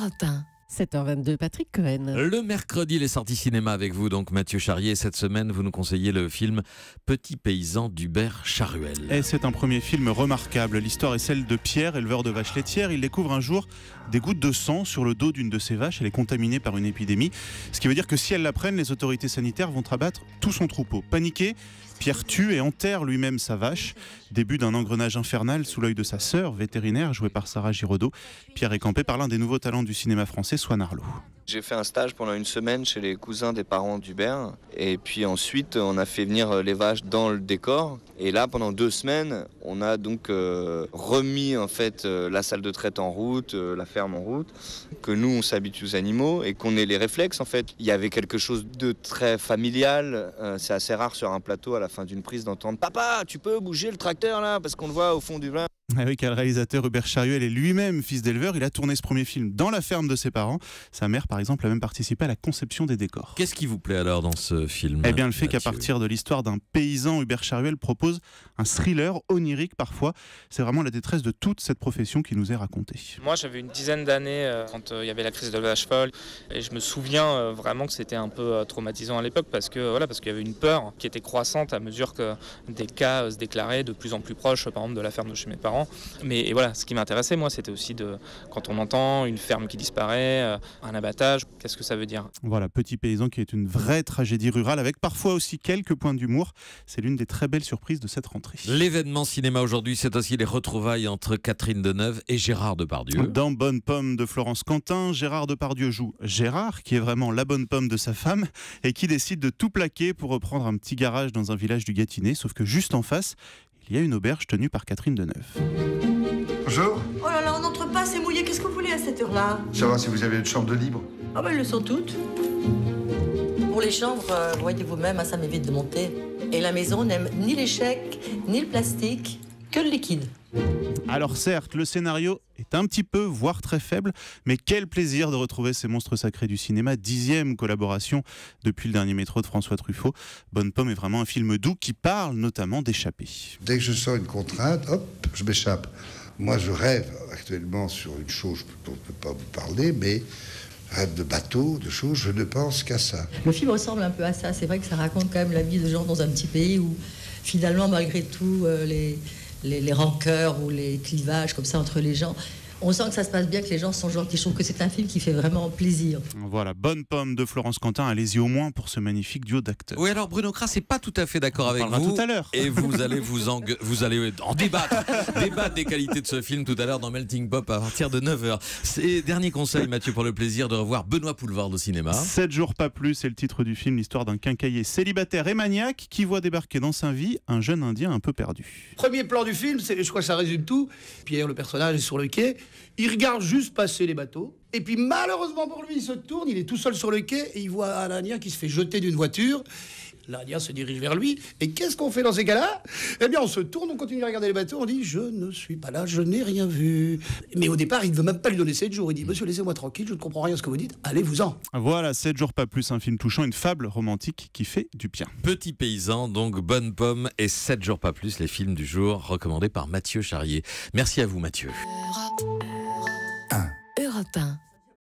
Europe 1. 7h22, Patrick Cohen. Le mercredi, les sorties cinéma avec vous, donc Mathieu Charrier. Cette semaine, vous nous conseillez le film Petit paysan d'Hubert Charuel. Et c'est un premier film remarquable. L'histoire est celle de Pierre, éleveur de vaches laitières. Il découvre un jour des gouttes de sang sur le dos d'une de ses vaches. Elle est contaminée par une épidémie. Ce qui veut dire que si elles l'apprennent, les autorités sanitaires vont abattre tout son troupeau. Paniqué, Pierre tue et enterre lui-même sa vache. Début d'un engrenage infernal sous l'œil de sa sœur, vétérinaire, jouée par Sarah Giraudot. Pierre est campé par l'un des nouveaux talents du cinéma français, Swan Arlo. J'ai fait un stage pendant une semaine chez les cousins des parents d'Hubert. Et puis ensuite, on a fait venir les vaches dans le décor. Et là, pendant 2 semaines, on a donc remis en fait la salle de traite en route, la ferme en route, que nous, on s'habitue aux animaux et qu'on ait les réflexes en fait. Il y avait quelque chose de très familial. C'est assez rare sur un plateau à la fin d'une prise d'entendre « Papa, tu peux bouger le tracteur là ?» parce qu'on le voit au fond du vin. Avec le réalisateur Hubert Charuel est lui-même fils d'éleveur. Il a tourné ce premier film dans la ferme de ses parents. Sa mère, par exemple, a même participé à la conception des décors. Qu'est-ce qui vous plaît alors dans ce film? Eh bien, le fait Mathieu, qu'à partir de l'histoire d'un paysan, Hubert Charuel propose un thriller onirique parfois. C'est vraiment la détresse de toute cette profession qui nous est racontée. Moi, j'avais une dizaine d'années quand il y avait la crise de la vache folle. Et je me souviens vraiment que c'était un peu traumatisant à l'époque parce qu'il y avait une peur qui était croissante à mesure que des cas se déclaraient de plus en plus proches, par exemple, de la ferme de chez mes parents. Mais voilà, ce qui m'intéressait, moi, c'était aussi quand on entend une ferme qui disparaît, un abattage, qu'est-ce que ça veut dire? Voilà, Petit paysan qui est une vraie tragédie rurale avec parfois aussi quelques points d'humour. C'est l'une des très belles surprises de cette rentrée. L'événement cinéma aujourd'hui, c'est aussi les retrouvailles entre Catherine Deneuve et Gérard Depardieu. Dans Bonne Pomme de Florence Quentin, Gérard Depardieu joue Gérard, qui est vraiment la bonne pomme de sa femme et qui décide de tout plaquer pour reprendre un petit garage dans un village du Gâtinais. Sauf que juste en face, il y a une auberge tenue par Catherine Deneuve. Bonjour. Oh là là, on n'entre pas, c'est mouillé. Qu'est-ce que vous voulez à cette heure-là? Savoir si vous avez une chambre de libre. Ah ben, elles le sont toutes. Pour les chambres, voyez vous-même, ça m'évite de monter. Et la maison n'aime ni les chèques, ni le plastique, que le liquide. Alors certes, le scénario est un petit peu, voire très faible, mais quel plaisir de retrouver ces monstres sacrés du cinéma. 10e collaboration depuis le dernier métro de François Truffaut. Bonne Pomme est vraiment un film doux qui parle notamment d'échapper. Dès que je sens une contrainte, hop, je m'échappe. Moi, je rêve actuellement sur une chose dont je ne peux pas vous parler, mais rêve de bateau, de choses, je ne pense qu'à ça. Le film ressemble un peu à ça. C'est vrai que ça raconte quand même la vie de gens dans un petit pays où, finalement, malgré tout, les rancœurs ou les clivages comme ça entre les gens, on sent que ça se passe bien, que les gens sont gentils. Je trouve que c'est un film qui fait vraiment plaisir. Voilà, Bonne Pomme de Florence Quentin, allez-y au moins pour ce magnifique duo d'acteurs. Oui, alors Bruno Kras n'est pas tout à fait d'accord avec vous. Tout à l'heure. Et vous allez en débattre des qualités de ce film tout à l'heure dans Melting Pop à partir de 9h. Dernier conseil, Mathieu, pour le plaisir de revoir Benoît Poelvoorde au cinéma. 7 jours pas plus, c'est le titre du film, l'histoire d'un quincaillier célibataire et maniaque qui voit débarquer dans sa vie un jeune Indien un peu perdu. Premier plan du film, je crois que ça résume tout. Pierre, le personnage, est sur le quai. Il regarde juste passer les bateaux. Et puis malheureusement pour lui, il se tourne, il est tout seul sur le quai et il voit un Indien qui se fait jeter d'une voiture. L'Indien se dirige vers lui. Et qu'est-ce qu'on fait dans ces cas-là? Eh bien, on se tourne, on continue à regarder les bateaux, on dit « Je ne suis pas là, je n'ai rien vu ». Mais au départ, il ne veut même pas lui donner 7 jours. Il dit « Monsieur, laissez-moi tranquille, je ne comprends rien à ce que vous dites, allez-vous-en ». Voilà, 7 jours pas plus, un film touchant, une fable romantique qui fait du bien. Petit paysan, donc Bonne Pomme et 7 jours pas plus, les films du jour recommandés par Mathieu Charrier. Merci à vous, Mathieu. Europe 1.